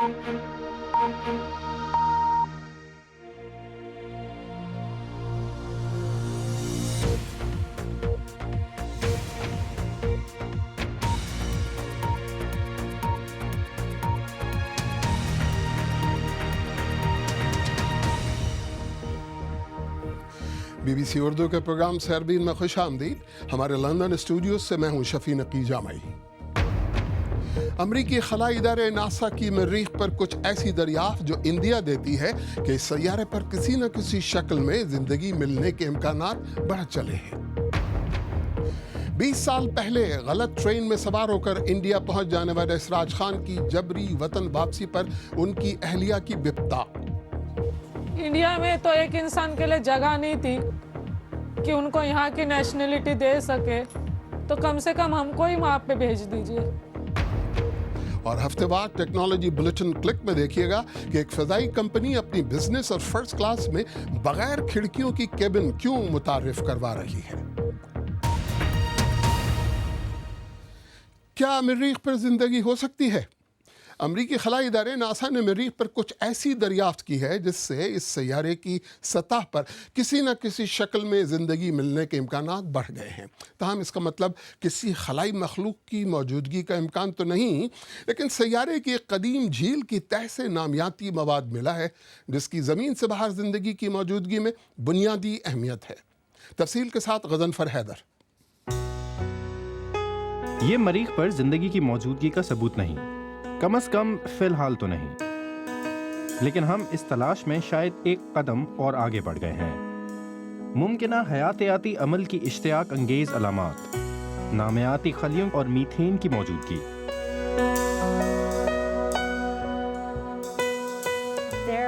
BBC Urdu کے programme سیربین میں خوش آمدید. ہمارے لندن اسٹوڈیو سے میں ہوں شفیع نقی جامعی. امریکی خلائی ادارے ناسا کی مریخ پر کچھ ایسی دریافت جو انڈیا دیتی ہے کہ اس سیارے پر کسی نہ کسی شکل میں زندگی ملنے کے امکانات بڑھ چلے ہیں. 20 سال پہلے غلط ٹرین میں سوار ہو کر انڈیا پہنچ جانے والے اسراج خان کی جبری وطن واپسی پر ان کی اہلیہ کی بپتا. انڈیا میں تو ایک انسان کے لیے جگہ نہیں تھی کہ ان کو یہاں کی نیشنلٹی دے سکے، تو کم سے کم ہم کو ہی وہاں پہ بھیج دیجیے. اور ہفتے بعد ٹیکنالوجی بلیٹن کلک میں دیکھیے گا کہ ایک فضائی کمپنی اپنی بزنس اور فرسٹ کلاس میں بغیر کھڑکیوں کی کیبن کیوں متعارف کروا رہی ہے. کیا مریخ پر زندگی ہو سکتی ہے؟ امریکی خلائی ادارے ناسا نے مریخ پر کچھ ایسی دریافت کی ہے جس سے اس سیارے کی سطح پر کسی نہ کسی شکل میں زندگی ملنے کے امکانات بڑھ گئے ہیں. تاہم اس کا مطلب کسی خلائی مخلوق کی موجودگی کا امکان تو نہیں، لیکن سیارے کی ایک قدیم جھیل کی تہہ سے نامیاتی مواد ملا ہے جس کی زمین سے باہر زندگی کی موجودگی میں بنیادی اہمیت ہے. تفصیل کے ساتھ غضنفر حیدر. یہ مریخ پر زندگی کی موجودگی کا ثبوت نہیں، کم از کم فی الحال تو نہیں، لیکن ہم اس تلاش میں شاید ایک قدم اور آگے بڑھ گئے ہیں. ممکنہ حیاتیاتی عمل کی اشتیاق انگیز علامات، نامیاتی خلیوں اور میتھین کی موجودگی.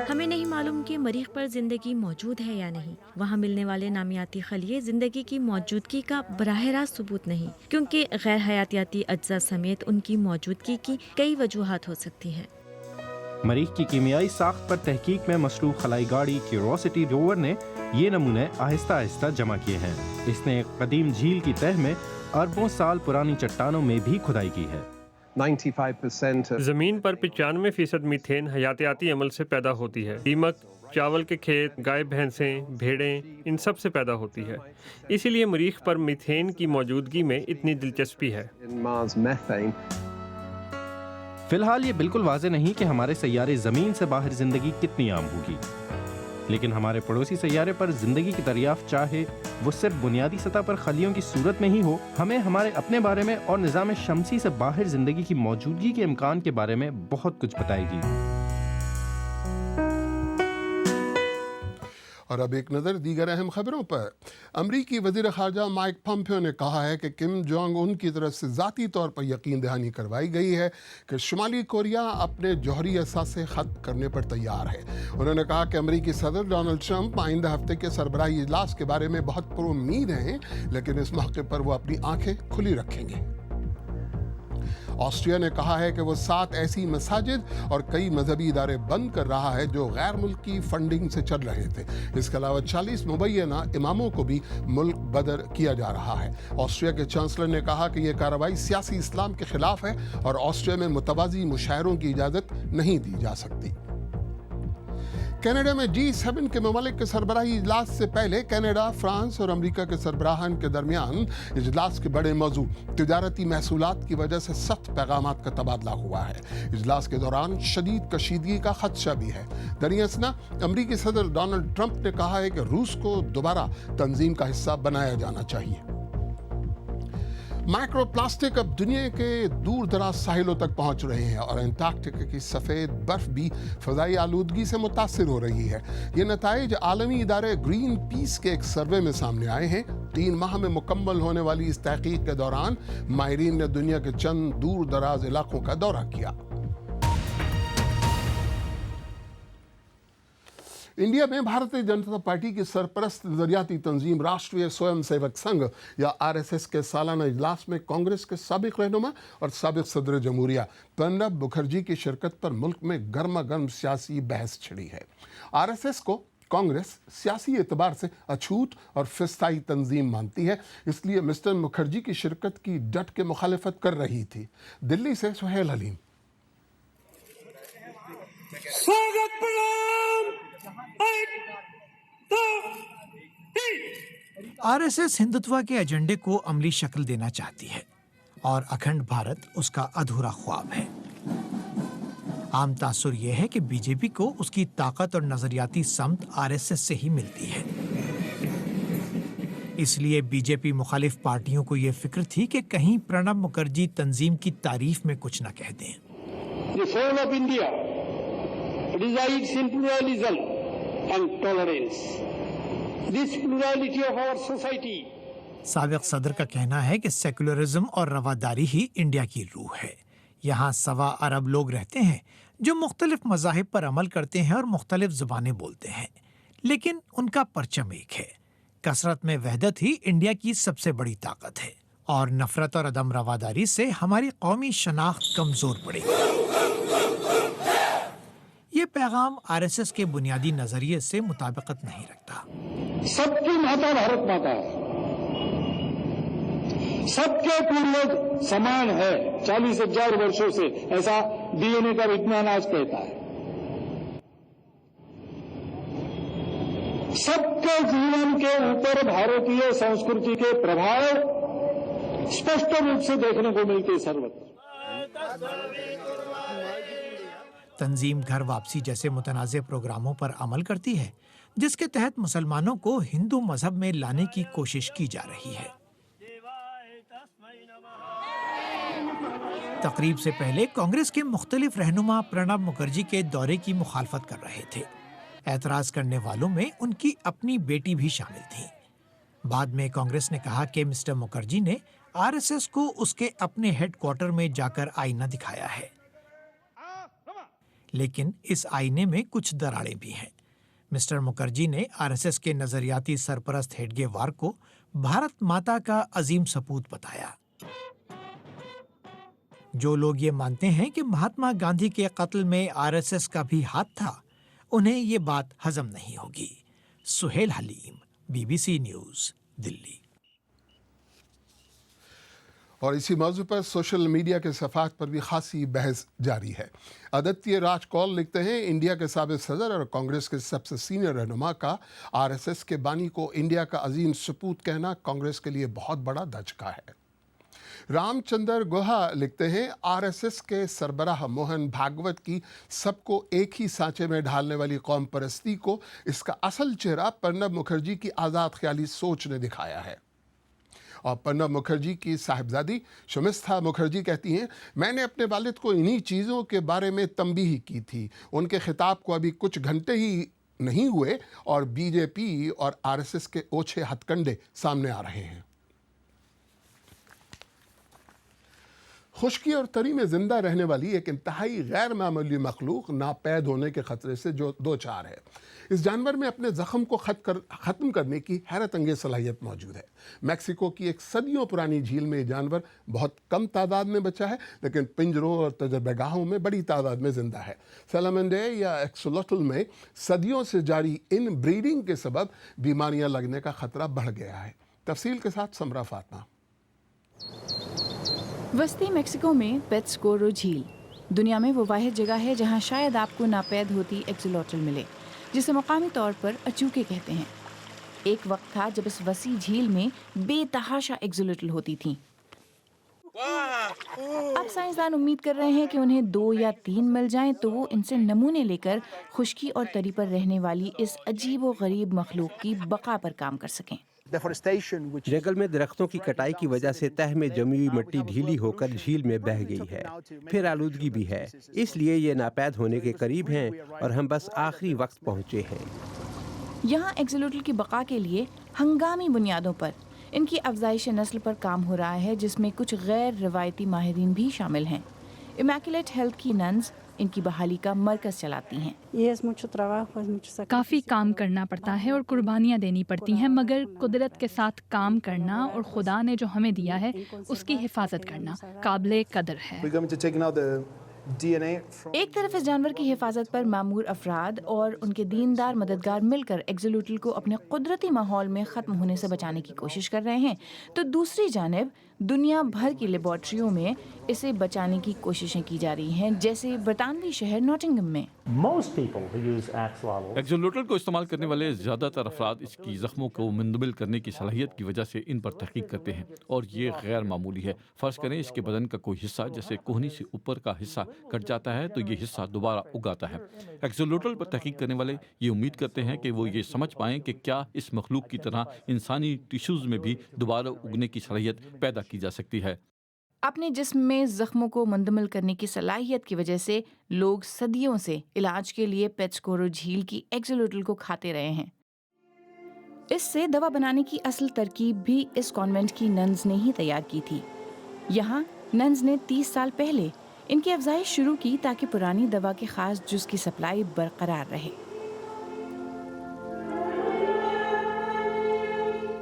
ہمیں نہیں معلوم کہ مریخ پر زندگی موجود ہے یا نہیں. وہاں ملنے والے نامیاتی خلیے زندگی کی موجودگی کا براہ راست ثبوت نہیں، کیونکہ غیر حیاتیاتی اجزاء سمیت ان کی موجودگی کی کئی وجوہات ہو سکتی ہیں. مریخ کی کیمیائی ساخت پر تحقیق میں مصروف خلائی گاڑی کیوروسٹی روور نے یہ نمونے آہستہ آہستہ جمع کیے ہیں. اس نے ایک قدیم جھیل کی تہہ میں اربوں سال پرانی چٹانوں میں بھی کھدائی کی ہے. 95% زمین پر 95% میتھین حیاتیاتی عمل سے پیدا ہوتی ہے. دیمک، چاول کے کھیت، گائے بھینسیں، بھیڑیں، ان سب سے پیدا ہوتی ہے. اسی لیے مریخ پر میتھین کی موجودگی میں اتنی دلچسپی ہے. فی الحال یہ بالکل واضح نہیں کہ ہمارے سیارے زمین سے باہر زندگی کتنی عام ہوگی، لیکن ہمارے پڑوسی سیارے پر زندگی کی دریافت چاہے وہ صرف بنیادی سطح پر خلیوں کی صورت میں ہی ہو، ہمیں ہمارے اپنے بارے میں اور نظام شمسی سے باہر زندگی کی موجودگی کے امکان کے بارے میں بہت کچھ بتائے گی. اور اب ایک نظر دیگر اہم خبروں پر. امریکی وزیر خارجہ مائک پومپیو نے کہا ہے کہ کم جونگ ان کی طرف سے ذاتی طور پر یقین دہانی کروائی گئی ہے کہ شمالی کوریا اپنے جوہری اثاثے ختم کرنے پر تیار ہے. انہوں نے کہا کہ امریکی صدر ڈونلڈ ٹرمپ آئندہ ہفتے کے سربراہی اجلاس کے بارے میں بہت پر امید ہیں، لیکن اس موقع پر وہ اپنی آنکھیں کھلی رکھیں گے. آسٹریا نے کہا ہے کہ وہ 7 ایسی مساجد اور کئی مذہبی ادارے بند کر رہا ہے جو غیر ملکی فنڈنگ سے چل رہے تھے. اس کے علاوہ 40 مبینہ اماموں کو بھی ملک بدر کیا جا رہا ہے. آسٹریا کے چانسلر نے کہا کہ یہ کارروائی سیاسی اسلام کے خلاف ہے اور آسٹریا میں متوازی مشاعروں کی اجازت نہیں دی جا سکتی. کینیڈا میں G7 کے ممالک کے سربراہی اجلاس سے پہلے کینیڈا، فرانس اور امریکہ کے سربراہان کے درمیان اجلاس کے بڑے موضوع تجارتی محصولات کی وجہ سے سخت پیغامات کا تبادلہ ہوا ہے. اجلاس کے دوران شدید کشیدگی کا خدشہ بھی ہے. دریں اثنا امریکی صدر ڈونلڈ ٹرمپ نے کہا ہے کہ روس کو دوبارہ تنظیم کا حصہ بنایا جانا چاہیے. مائکرو پلاسٹک اب دنیا کے دور دراز ساحلوں تک پہنچ رہے ہیں اور انٹارکٹیکا کی سفید برف بھی فضائی آلودگی سے متاثر ہو رہی ہے. یہ نتائج عالمی ادارے گرین پیس کے ایک سروے میں سامنے آئے ہیں. 3 ماہ میں مکمل ہونے والی اس تحقیق کے دوران ماہرین نے دنیا کے چند دور دراز علاقوں کا دورہ کیا. انڈیا میں بھارتیہ جنتا پارٹی کی سرپرست نظریاتی تنظیم راشٹریہ سویم سیوک سنگھ یا RSS کے سالانہ اجلاس میں کانگریس کے سابق رہنما اور سابق صدر جمہوریہ پرنب مکھرجی کی شرکت پر ملک میں گرما گرم سیاسی بحث چھڑی ہے. RSS کو کانگریس سیاسی اعتبار سے اچھوت اور فسطائی تنظیم مانتی ہے، اس لیے مسٹر مکھرجی کی شرکت کی ڈٹ کے مخالفت کر رہی تھی. دلی سے سہیل حلیم. स्वागत प्रणाम 1 2 3। आरएसएस हिंदुत्व के एजेंडे को अमली शक्ल देना चाहती है और अखंड भारत उसका अधूरा ख्वाब है। आम तासुर यह है कि बीजेपी को उसकी ताकत और नजरियाती समत आरएसएस से ही मिलती है। इसलिए बीजेपी मुखालिफ पार्टियों को यह फिक्र थी कि कहीं प्रणब मुखर्जी तंजीम की तारीफ में कुछ न कह दें। The soul of India resides in pluralism and tolerance. This plurality of our society. साबिक सदर का कहना है कि सेकुलरिज्म और रवादारी ही इंडिया की रूह है। यहाँ 1.25 अरब लोग रहते हैं जो मुख्तलिफ मज़ाहिब पर अमल करते हैं और मुख्तलिफ ज़ुबानें बोलते हैं, लेकिन उनका परचम एक है। कसरत में वहदत ही इंडिया की सबसे बड़ी ताकत है और नफरत और अदम रवादारी से हमारी कौमी शनाख्त कमज़ोर पड़ेगी। ये पैगाम आरएसएस के बुनियादी नजरिए से मुताबिकत नहीं रखता। सबकी माता भारत माता है, सबके पूर्वज समान है। 40,000 वर्षों से ऐसा डीएनए का विज्ञान आज कहता है। सबके जीवन के ऊपर भारतीय संस्कृति के प्रभाव स्पष्ट रूप से देखने को मिलते सर्वत्र। तंजीम घर वापसी जैसे मुतनाज़े प्रोग्रामों पर अमल करती है, जिसके तहत मुसलमानों को हिंदू मजहब में लाने की कोशिश की जा रही है। तकरीब से पहले कांग्रेस के मुख्तलिफ रहनुमा प्रणब मुखर्जी के दौरे की मुखालफत कर रहे थे। एतराज करने वालों में उनकी अपनी बेटी भी शामिल थी। बाद में कांग्रेस ने कहा कि मिस्टर मुखर्जी ने आरएसएस को उसके अपने हेडक्वार्टर में जाकर आईना दिखाया है, लेकिन इस आईने में कुछ दरारें भी हैं। मिस्टर मुखर्जी ने आरएसएस के नजरियाती सरपरस्त हेडगेवार को भारत माता का अजीम सपूत बताया। जो लोग ये मानते हैं कि महात्मा गांधी के कत्ल में आरएसएस का भी हाथ था, उन्हें ये बात हजम नहीं होगी। Suhail Haleem, BBC news, Delhi. और इसी मौजू पर सोशल मीडिया के सफ़ात पर भी खासी बहस जारी है। आदित्य राज कौल लिखते हैं, इंडिया के साबिक़ सदर और कांग्रेस के सबसे सीनियर रहनुमा का आरएसएस के बानी को इंडिया का अजीम सपूत कहना कांग्रेस के लिए बहुत बड़ा धचका है। रामचंद्र गुहा लिखते हैं, आरएसएस के सरबराह मोहन भागवत की सबको एक ही सांचे में ढालने वाली कौम परस्ती को इसका असल चेहरा प्रणब मुखर्जी की आज़ाद ख्याली सोच ने दिखाया है। और प्रणब मुखर्जी की साहिबजादी शमिस्था मुखर्जी कहती हैं, मैंने अपने वालिद को इन्हीं चीज़ों के बारे में तंबीह की थी। उनके खिताब को अभी कुछ घंटे ही नहीं हुए और बीजेपी और आरएसएस के ओछे हथकंडे सामने आ रहे हैं। खुश्की और तरी में जिंदा रहने वाली एक इंतहाई गैर मामूली मखलूक नापैद होने के खतरे से जो दो चार है। इस जानवर में अपने जख्म को ख़त्म करने की हैरत अंगेज सलाहियत मौजूद है। मैक्सिको की एक सदियों पुरानी झील में ये जानवर बहुत कम तादाद में बचा है, लेकिन पिंजरों और तजर्बेगाहों में बड़ी तादाद में जिंदा है। सैलामेंडे या एक्सोलोटल में सदियों से जारी इन ब्रीडिंग के सबब बीमारियां लगने का खतरा बढ़ गया है। तफसील के साथ समरा फातमा। वस्ती मेक्सिको में पेट्सकोरो झील दुनिया में वो वाहिद जगह है जहां शायद आपको नापैद होती एक्सोलोटल मिले, जिसे मकामी तौर पर अचूके कहते हैं। एक वक्त था जब इस वसी झील में बेतहाशा एक्सोलोटल होती थीं। अब साइंसदान उम्मीद कर रहे हैं कि उन्हें 2 या 3 मिल जाएं तो वो इनसे नमूने लेकर खुश्की और तरी पर रहने वाली इस अजीब व गरीब मखलूक की बका पर काम कर सकें। जंगल में दरख्तों की कटाई की वजह से तह में जमी हुई मिट्टी ढीली होकर झील में बह गई है। फिर आलूदगी भी है, इसलिए ये नापैद होने के करीब हैं और हम बस आखिरी वक्त पहुंचे हैं। यहाँ एक्सोलोटल की बका के लिए हंगामी बुनियादों पर इनकी अफजाइश नस्ल पर काम हो रहा है, जिसमें कुछ गैर रिवायती माहिरीन भी शामिल हैं। इमैक्युलेट हेल्थ की नन्स इनकी बहाली का मरकज चलाती हैं। काफ़ी काम करना पड़ता है और कुर्बानियाँ देनी पड़ती हैं, मगर कुदरत के साथ काम करना और खुदा ने जो हमें दिया है उसकी हिफाजत करना काबिले कदर है। एक तरफ इस जानवर की हिफाजत पर मामूर अफराद और उनके दीनदार मददगार मिलकर एक्सोलोटल को अपने कुदरती माहौल में ख़त्म होने से बचाने की कोशिश कर रहे हैं, तो दूसरी जानिब दुनिया भर की लेबॉर्ट्रियों में इसे बचाने की कोशिशें की जा रही हैं, जैसे ब्रितानवी शहर नॉटिंघम में। एक्सोलूटल को इस्तेमाल करने वाले ज़्यादातर अफराद इसकी ज़ख्मों को मुंदमिल करने की सलाहियत की वजह से इन पर तहकीक करते हैं, और ये गैर मामूली है। फ़र्ज़ करें इसके बदन का कोई हिस्सा जैसे कोहनी से ऊपर का हिस्सा कट जाता है तो ये हिस्सा दोबारा उगाता है। एक्सोलूटल पर तहकीक करने वाले ये उम्मीद करते हैं कि वो ये समझ पाएँ कि क्या इस मखलूक की तरह इंसानी टिश्यूज़ में भी दोबारा उगने की सलाहियत पैदा की जा सकती है। अपने जिस्म में जख्मों को मुंदमिल करने की सलाहियत की वजह से लोग सदियों से इलाज के लिए पेट्सकोरो झील की एक्सोलूटल को खाते रहे हैं। इससे दवा बनाने की असल तरकीब भी इस कॉन्वेंट की नन्स ने ही तैयार की थी। यहाँ नन्स ने 30 साल पहले इनकी अफजाइश शुरू की ताकि पुरानी दवा के खास जुज़ की सप्लाई बरकरार रहे।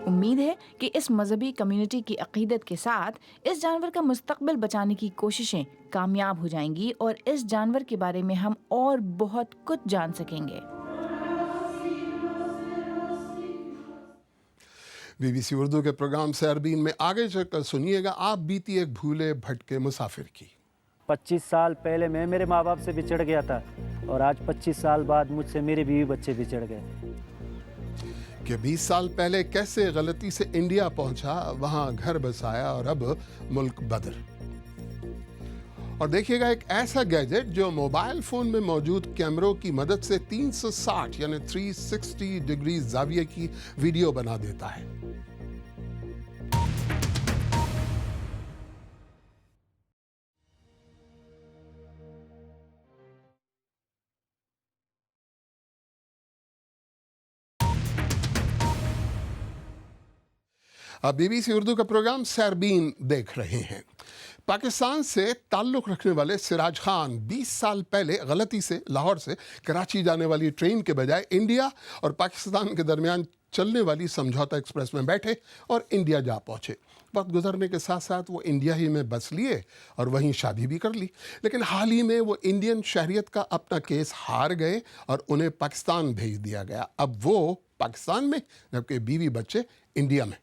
उम्मीद है कि इस मजहबी कम्युनिटी की अकीदत के साथ इस जानवर का मुस्तकबिल बचाने की कोशिशें कामयाब हो जाएंगी और इस जानवर के बारे में हम और बहुत कुछ जान सकेंगे। बीबीसी उर्दू के प्रोग्राम सरबीन में आगे चलकर सुनिएगा आप बीती एक भूले भटके मुसाफिर की। 25 साल पहले मैं मेरे माँ बाप से बिछड़ गया था और आज 25 साल बाद मुझसे मेरे बीवी बच्चे बिछड़ गए। कि 20 साल पहले कैसे गलती से इंडिया पहुंचा, वहां घर बसाया और अब मुल्क बदर। और देखिएगा एक ऐसा गैजेट जो मोबाइल फोन में मौजूद कैमरों की मदद से 360 यानी 360 डिग्री जाविये की वीडियो बना देता है। अब बीबीसी उर्दू का प्रोग्राम सरबीन देख रहे हैं। पाकिस्तान से ताल्लुक़ रखने वाले सिराज खान 20 साल पहले गलती से लाहौर से कराची जाने वाली ट्रेन के बजाय इंडिया और पाकिस्तान के दरमियान चलने वाली समझौता एक्सप्रेस में बैठे और इंडिया जा पहुँचे। वक्त गुजरने के साथ साथ वो इंडिया ही में बस लिए और वहीं शादी भी कर ली, लेकिन हाल ही में वो इंडियन शहरियत का अपना केस हार गए और उन्हें पाकिस्तान भेज दिया गया। अब वो पाकिस्तान में, जबकि बीवी बच्चे इंडिया में।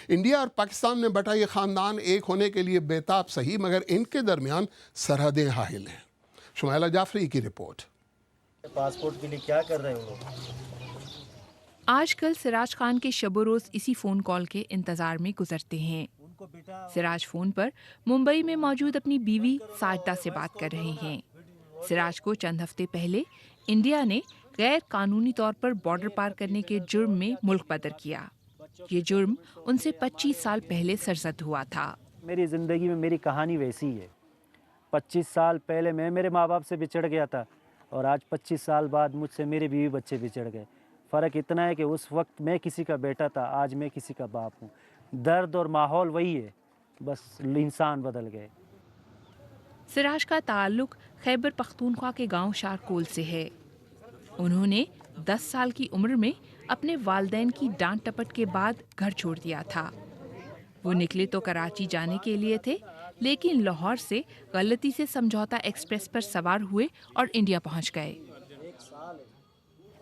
इंडिया और पाकिस्तान में बटा ये खानदान एक होने के लिए बेताब सही, मगर इनके दरमियान सरहदें हाहिल हैं। शुमाइला जाफरी की रिपोर्ट। पासपोर्ट के लिए क्या कर रहे हो? आजकल सिराज खान के शबो रोज इसी फोन कॉल के इंतजार में गुजरते हैं। सिराज फोन पर मुंबई में मौजूद अपनी बीवी साजदा से बात कर रहे हैं। सिराज को चंद हफ्ते पहले इंडिया ने गैर कानूनी तौर पर बॉर्डर पार करने के जुर्म में मुल्क बदर किया। ये जुर्म उनसे 25 साल पहले सरजद हुआ था। मेरी ज़िंदगी में मेरी कहानी वैसी है। 25 साल पहले मैं मेरे माँ बाप से बिछड़ गया था और आज 25 साल बाद मुझसे मेरे बीवी बच्चे बिछड़ गए। फ़र्क इतना है कि उस वक्त मैं किसी का बेटा था, आज मैं किसी का बाप हूँ। दर्द और माहौल वही है, बस इंसान बदल गए। सिराज का ताल्लुक खैबर पख्तूनख्वा के गांव शारकोल से है। उन्होंने 10 साल की उम्र में अपने वालिदैन की डांट टपट के बाद घर छोड़ दिया था। वो निकले तो कराची जाने के लिए थे, लेकिन लाहौर से गलती से समझौता एक्सप्रेस पर सवार हुए और इंडिया पहुंच गए।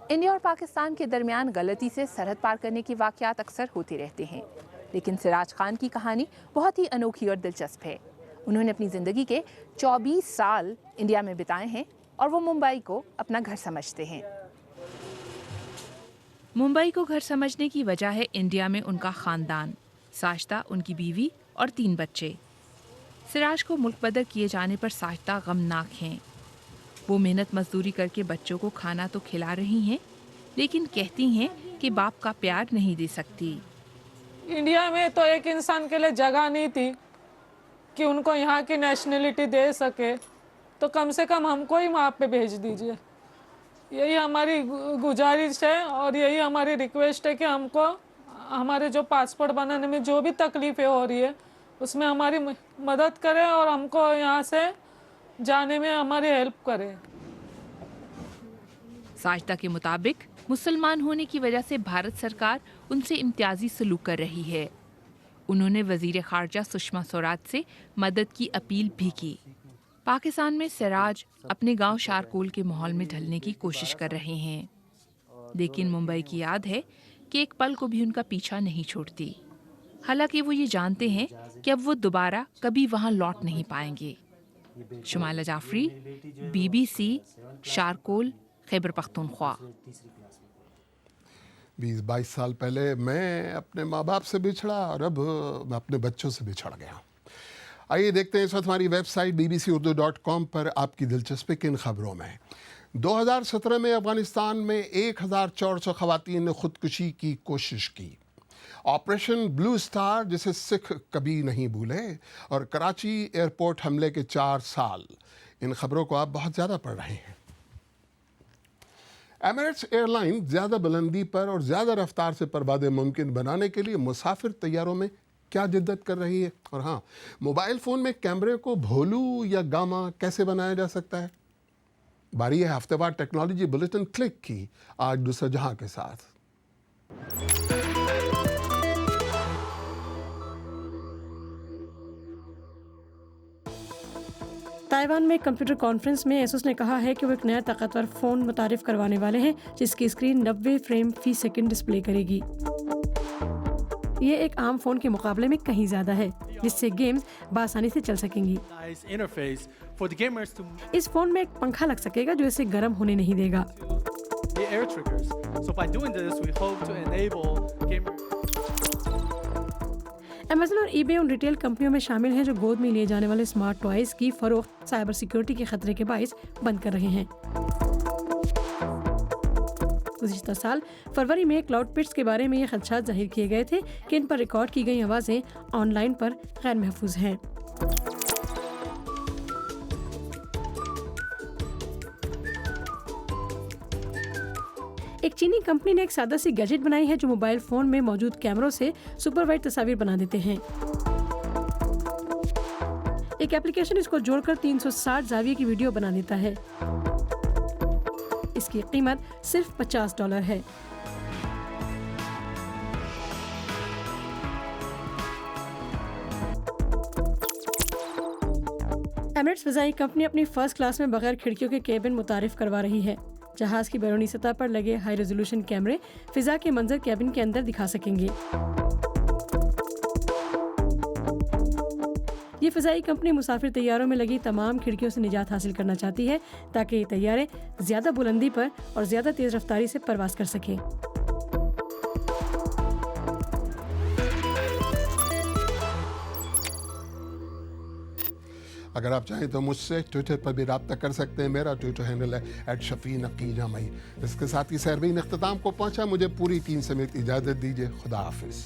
इंडिया और पाकिस्तान के दरमियान गलती से सरहद पार करने की वाक़यात अक्सर होते रहते हैं, लेकिन सिराज खान की कहानी बहुत ही अनोखी और दिलचस्प है। उन्होंने अपनी ज़िंदगी के 24 साल इंडिया में बिताए हैं और वो मुंबई को अपना घर समझते हैं। मुंबई को घर समझने की वजह है इंडिया में उनका ख़ानदान, साजदा उनकी बीवी और 3 बच्चे। सिराज को मुल्क बदर किए जाने पर साजदा गमनाक हैं। वो मेहनत मजदूरी करके बच्चों को खाना तो खिला रही हैं, लेकिन कहती हैं कि बाप का प्यार नहीं दे सकती। इंडिया में तो एक इंसान के लिए जगह नहीं थी कि उनको यहाँ की नेशनलिटी दे सके, तो कम से कम हमको ही वहाँ पे भेज दीजिए। यही हमारी गुजारिश है और यही हमारी रिक्वेस्ट है कि हमको हमारे जो पासपोर्ट बनाने में जो भी तकलीफ़ें हो रही है उसमें हमारी मदद करें और हमको यहाँ से जाने में हमारी हेल्प करें। साजदा के मुताबिक मुसलमान होने की वजह से भारत सरकार उनसे इम्तियाजी सलूक कर रही है। उन्होंने वज़ीर ख़ारजा सुषमा स्वराज से मदद की अपील भी की। पाकिस्तान में सिराज अपने गांव शारकोल के माहौल में ढलने की कोशिश कर रहे हैं, लेकिन मुंबई की याद है कि एक पल को भी उनका पीछा नहीं छोड़ती। हालांकि वो ये जानते हैं कि अब वो दोबारा कभी वहां लौट नहीं पाएंगे। شمائلہ جعفری، BBC، شارکول، خیبر پختونخوا۔ 20-22 سال پہلے میں اپنے ماں باپ سے بچھڑا اور اب میں اپنے بچوں سے بچھڑ گیا ہوں۔ آئیے دیکھتے ہیں اس وقت ہماری ویب سائٹ bbcurdu.com پر آپ کی دلچسپی کن خبروں میں۔ 2017 میں افغانستان میں 1400 خواتین نے خودکشی کی کوشش کی۔ آپریشن بلو سٹار جسے سکھ کبھی نہیں بھولے، اور کراچی ایئرپورٹ حملے کے 4 سال۔ ان خبروں کو آپ بہت زیادہ پڑھ رہے ہیں۔ ایمریٹس ایئر لائن زیادہ بلندی پر اور زیادہ رفتار سے پروازیں ممکن بنانے کے لیے مسافر طیاروں میں کیا جدت کر رہی ہے؟ اور ہاں، موبائل فون میں کیمرے کو بھولو یا گاما کیسے بنایا جا سکتا ہے؟ باری ہے ہفتے وار ٹیکنالوجی بلیٹن کلک کی آج دوسرا جہاں کے ساتھ۔ تائیوان میں کمپیوٹر کانفرنس میں ایسوس نے کہا ہے کہ وہ ایک نیا طاقتور فون متعارف کروانے والے ہیں جس کی اسکرین 90 فریم فی سیکنڈ ڈسپلے کرے گی۔ یہ ایک عام فون کے مقابلے میں کہیں زیادہ ہے، جس سے گیمز بآسانی سے چل سکیں گی۔ اس فون میں ایک پنکھا لگ سکے گا جو اسے گرم ہونے نہیں دے گا۔ Amazon اور eBay ان ریٹیل کمپنیوں میں شامل ہیں جو گود میں لیے جانے والے اسمارٹ ٹوائز کی فروخت سائبر سیکیورٹی کے خطرے کے باعث بند کر رہے ہیں۔ گزشتہ سال فروری میں کلاؤڈ پٹس کے بارے میں یہ خدشات ظاہر کیے گئے تھے کہ ان پر ریکارڈ کی گئی آوازیں آن لائن پر غیر محفوظ ہیں۔ ایک چینی کمپنی نے ایک سادہ سی گیجٹ بنائی ہے جو موبائل فون میں موجود کیمروں سے سپر وائڈ تصاویر بنا دیتے ہیں۔ ایک ایپلیکیشن اس کو جوڑ کر 360 زاویے کی ویڈیو بنا دیتا ہے۔ اس کی قیمت صرف $50 ہے۔ ایمریٹس فضائی کمپنی اپنی فرسٹ کلاس میں بغیر کھڑکیوں کے کیبن متعارف کروا رہی ہے۔ جہاز کی بیرونی سطح پر لگے ہائی ریزولوشن کیمرے فضا کے منظر کیبن کے اندر دکھا سکیں گے۔ یہ فضائی کمپنی مسافر طیاروں میں لگی تمام کھڑکیوں سے نجات حاصل کرنا چاہتی ہے تاکہ یہ طیارے زیادہ بلندی پر اور زیادہ تیز رفتاری سے پرواز کر سکیں۔ اگر آپ چاہیں تو مجھ سے ٹویٹر پر بھی رابطہ کر سکتے ہیں۔ میرا ٹویٹر ہینڈل ہے @شفیع_نقی_جامعی۔ اس کے ساتھ ہی سیربین اختتام کو پہنچا۔ مجھے پوری ٹیم سمیت اجازت دیجیے۔ خدا حافظ۔